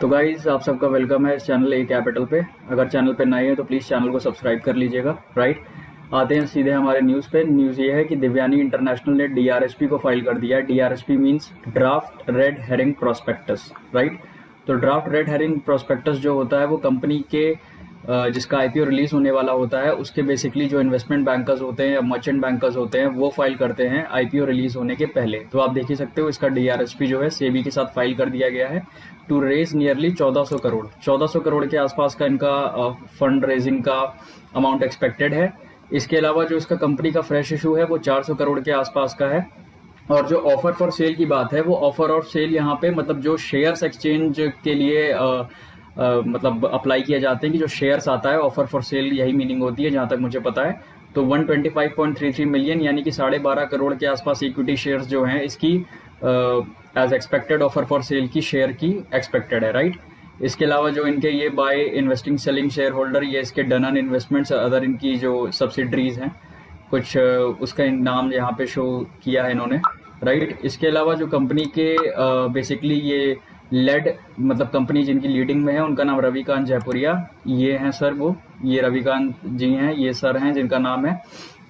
तो गाइज आप सबका वेलकम है इस चैनल ए कैपिटल पे। अगर चैनल पे नए हैं तो प्लीज़ चैनल को सब्सक्राइब कर लीजिएगा। राइट, आते हैं सीधे हमारे न्यूज़ पे। न्यूज़ ये है कि दिव्यानी इंटरनेशनल ने डीआरएसपी को फाइल कर दिया है। DRSP means draft red herring prospectus. Right, तो ड्राफ्ट रेड हेरिंग प्रोस्पेक्टस जो होता है वो कंपनी के जिसका आईपीओ रिलीज होने वाला होता है उसके बेसिकली जो इन्वेस्टमेंट बैंकर्स होते हैं या मर्चेंट बैंकर्स होते हैं वो फाइल करते हैं आईपीओ रिलीज होने के पहले। तो आप देख ही सकते हो इसका डीआरएसपी जो है सेबी के साथ फाइल कर दिया गया है to raise nearly 1400 crore. 1400 crore के आसपास का इनका फंड रेजिंग का अमाउंट एक्सपेक्टेड है। इसके अलावा जो इसका कंपनी का फ्रेश इशू है वो 400 करोड़ के आसपास का है। और जो ऑफर फॉर सेल की बात है वो ऑफर और सेल यहाँ पे मतलब जो शेयर्स एक्सचेंज के लिए मतलब अप्लाई किए जाते हैं कि जो शेयर्स आता है ऑफर फॉर सेल, यही मीनिंग होती है जहां तक मुझे पता है। तो 125.33 मिलियन यानी कि 12.5 करोड़ के आसपास इक्विटी शेयर्स जो हैं इसकी as expected offer for sale की शेयर की एक्सपेक्टेड है। राइट, इसके अलावा जो इनके ये by investing selling shareholder ये इसके डनन इन्वेस्टमेंट्स अदर इनकी जो सब्सिडरीज हैं कुछ उसका नाम यहाँ पे शो किया है इन्होंने। राइट, इसके अलावा जो कंपनी के बेसिकली ये लेड मतलब कंपनी जिनकी लीडिंग में है उनका नाम रविकांत जयपुरिया, ये हैं सर, वो ये रविकांत जी हैं, ये सर हैं जिनका नाम है।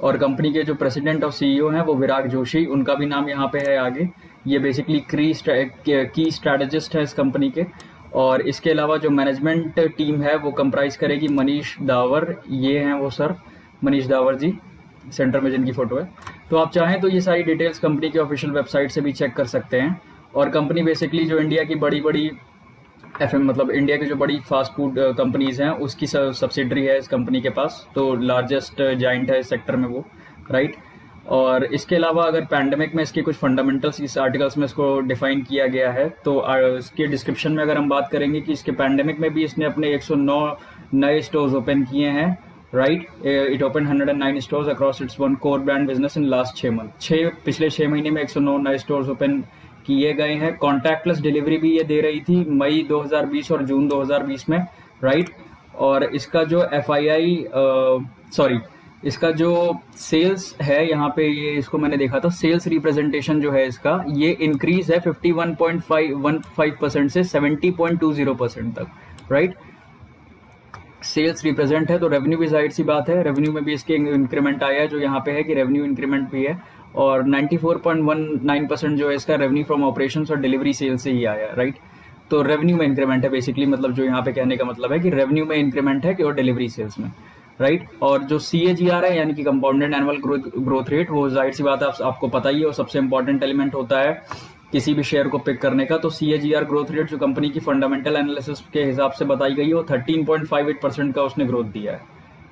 और कंपनी के जो प्रेसिडेंट और सीईओ हैं वो विराग जोशी, उनका भी नाम यहाँ पे है आगे। ये बेसिकली की स्ट्रैटेजिस्ट है इस कंपनी के। और इसके अलावा जो मैनेजमेंट टीम है वो कंप्राइज करेगी मनीष दावर, ये हैं वो सर मनीष दावर जी, सेंटर में जिनकी फोटो है। तो आप चाहें तो ये सारी डिटेल्स कंपनी के ऑफिशियल वेबसाइट से भी चेक कर सकते हैं। और कंपनी बेसिकली जो इंडिया की बड़ी बड़ी एफएम मतलब इंडिया की जो बड़ी फास्ट फूड कंपनीज हैं उसकी सब्सिडरी है इस कंपनी के पास, तो लार्जेस्ट जाइंट है इस सेक्टर में वो। राइट, और इसके अलावा अगर पैंडेमिक में इसके कुछ फंडामेंटल्स इस आर्टिकल्स में इसको डिफाइन किया गया है तो इसके डिस्क्रिप्शन में अगर हम बात करेंगे कि इसके पैंडेमिक में भी इसने अपने 109 नए स्टोर्स ओपन किए हैं। Right, it open 109 stores across its one core brand business in last 6 month. पिछले 6 महीने में 109 नए स्टोर्स ओपन किए गए हैं। कॉन्टैक्टलेस डिलीवरी भी ये दे रही थी मई 2020 और जून 2020 में। राइट, और इसका जो इसका जो सेल्स है यहाँ पे ये इसको मैंने देखा था, सेल्स रिप्रेजेंटेशन जो है इसका ये इंक्रीज है 51.15% से 70.20% तक। राइट, सेल्स रिप्रेजेंट है तो रेवेन्यू भी जाहिर सी बात है, रेवेन्यू में भी इसके इंक्रीमेंट आया है जो यहाँ पे है कि रेवेन्यू इंक्रीमेंट भी है। और 94.19% जो है इसका रेवेन्यू फ्रॉम ऑपरेशंस और डिलीवरी सेल्स से ही आया। राइट, तो रेवेन्यू में इंक्रीमेंट है बेसिकली, मतलब जो यहाँ पे कहने का मतलब है कि रेवेन्यू में इंक्रीमेंट है कि और डिलीवरी सेल्स में। राइट, और जो CAGR है यानी कि कंपाउंडेड एनुअल ग्रोथ रेट, वो जाहिर सी बात है आपको पता ही है, और सबसे इंपॉर्टेंट एलिमेंट होता है किसी भी शेयर को पिक करने का। तो CAGR ग्रोथ रेट जो कंपनी की फंडामेंटल एनालिसिस के हिसाब से बताई गई है वो 13.58% का उसने ग्रोथ दिया है।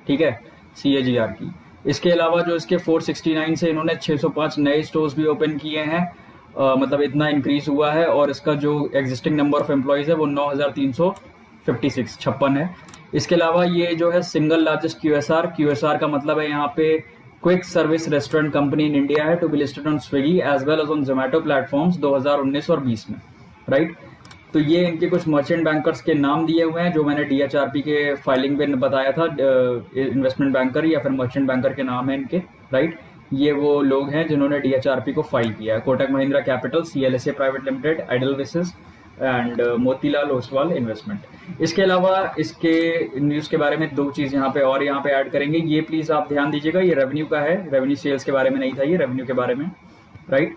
ठीक है, CAGR की। इसके अलावा जो इसके 469 से इन्होंने 605 नए स्टोर्स भी ओपन किए हैं, मतलब इतना इंक्रीज हुआ है। और इसका जो एग्जिस्टिंग नंबर ऑफ एम्प्लॉयज है वो 9356 है। इसके अलावा ये जो है सिंगल लार्जेस्ट QSR का मतलब है यहाँ पे quick service restaurant company in India है to be listed on Swiggy as well as on Zomato platforms 2019 और 20 में। राइट, तो ये इनके कुछ मर्चेंट बैंकर्स के नाम दिए हुए हैं जो मैंने DHRP के फाइलिंग पे बताया था, इन्वेस्टमेंट बैंकर या फिर मर्चेंट बैंकर के नाम है इनके। राइट, ये वो लोग हैं जिन्होंने DHRP को फाइल किया है। Kotak Mahindra capital, CLSA private limited, Edelweiss and Motilal Oswal investment. इसके अलावा इसके न्यूज़ के बारे में 2 चीज़ यहाँ पे ऐड करेंगे, ये प्लीज़ आप ध्यान दीजिएगा। ये रेवेन्यू का है, रेवेन्यू सेल्स के बारे में नहीं था, ये रेवेन्यू के बारे में। राइट,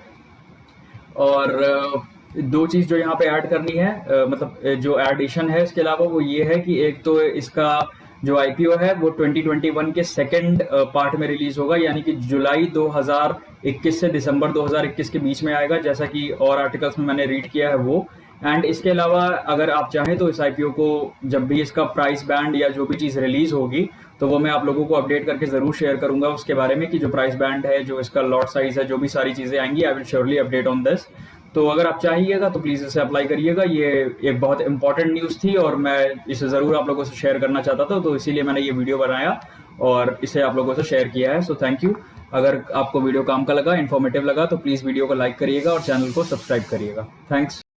और 2 चीज़ जो यहाँ पे ऐड करनी है, मतलब जो एडिशन है इसके अलावा वो ये है कि एक तो इसका जो IPO है वो 2021 के सेकंड पार्ट में रिलीज होगा, यानी कि जुलाई 2021 से दिसंबर 2021 के बीच में आएगा, जैसा कि और आर्टिकल्स में मैंने रीड किया है वो। एंड इसके अलावा अगर आप चाहें तो इस IPO को जब भी इसका प्राइस बैंड या जो भी चीज़ रिलीज होगी तो वो मैं आप लोगों को अपडेट करके ज़रूर शेयर करूंगा उसके बारे में कि जो प्राइस बैंड है, जो इसका लॉट साइज है, जो भी सारी चीज़ें आएंगी, I will surely update on this. तो अगर आप चाहिएगा तो प्लीज़ इसे अप्लाई करिएगा। ये एक बहुत इंपॉर्टेंट न्यूज़ थी और मैं इसे ज़रूर आप लोगों से शेयर करना चाहता था, तो इसीलिए मैंने ये वीडियो बनाया और इसे आप लोगों से शेयर किया है। So thank you. अगर आपको वीडियो काम का लगा, इन्फॉर्मेटिव लगा तो प्लीज़ वीडियो को लाइक करिएगा और चैनल को सब्सक्राइब करिएगा। थैंक्स।